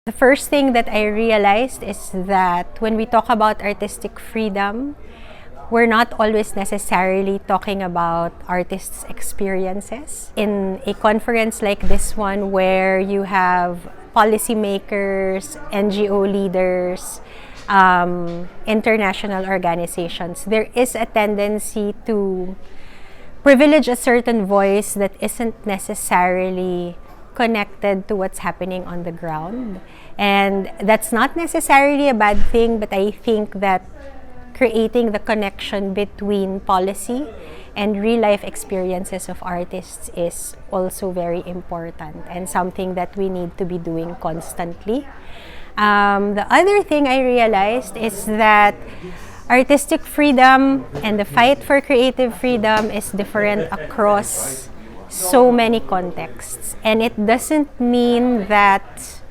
The first thing that I realized is that when we talk about artistic freedom, we're not always necessarily talking about artists' experiences. In a conference like this one, where you have policymakers, NGO leaders, international organizations, there is a tendency to privilege a certain voice that isn't necessarily connected to what's happening on the ground. And that's not necessarily a bad thing, but I think that creating the connection between policy and real-life experiences of artists is also very important and something that we need to be doing constantly. The other thing I realized is that artistic freedom and the fight for creative freedom is different across so many contexts. And it doesn't mean that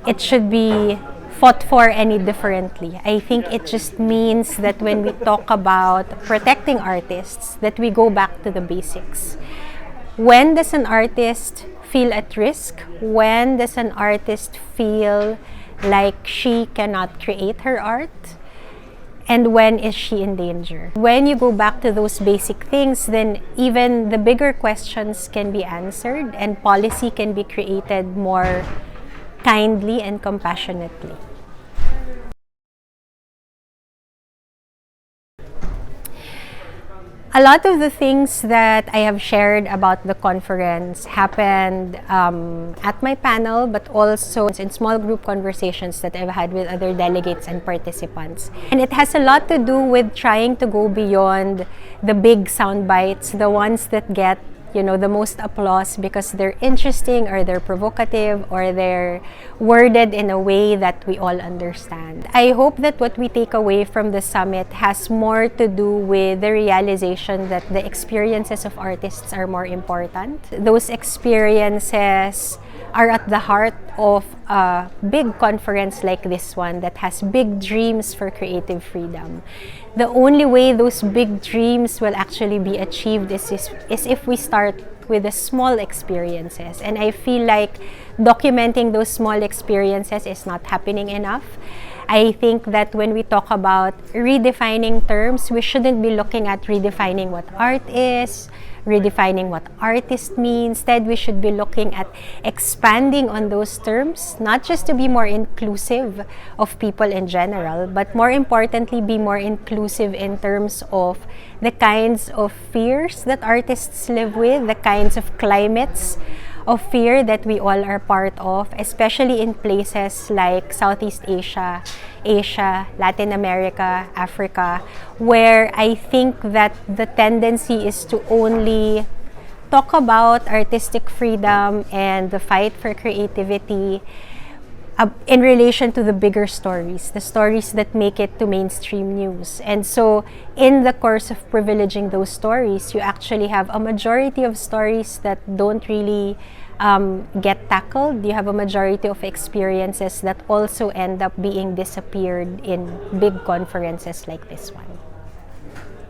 it should be fought for any differently. I think it just means that when we talk about protecting artists, that we go back to the basics. When does an artist feel at risk? When does an artist feel like she cannot create her art? And when is she in danger? When you go back to those basic things, then even the bigger questions can be answered and policy can be created more kindly and compassionately. A lot of the things that I have shared about the conference happened at my panel, but also in small group conversations that I've had with other delegates and participants. And it has a lot to do with trying to go beyond the big sound bites, the ones that get the most applause because they're interesting or they're provocative or they're worded in a way that we all understand. I hope that what we take away from the summit has more to do with the realization that the experiences of artists are more important. Those experiences are at the heart of a big conference like this one that has big dreams for creative freedom. The only way those big dreams will actually be achieved is if we start with the small experiences. And I feel like documenting those small experiences is not happening enough. I think that when we talk about redefining terms, we shouldn't be looking at redefining what art is, redefining what artist means. Instead, we should be looking at expanding on those terms, not just to be more inclusive of people in general, but more importantly, be more inclusive in terms of the kinds of fears that artists live with, the kinds of climates of fear that we all are part of, especially in places like Southeast Asia, Latin America, Africa, where I think that the tendency is to only talk about artistic freedom and the fight for creativity in relation to the bigger stories, the stories that make it to mainstream news. And so in the course of privileging those stories, you actually have a majority of stories that don't really get tackled. You have a majority of experiences that also end up being disappeared in big conferences like this one.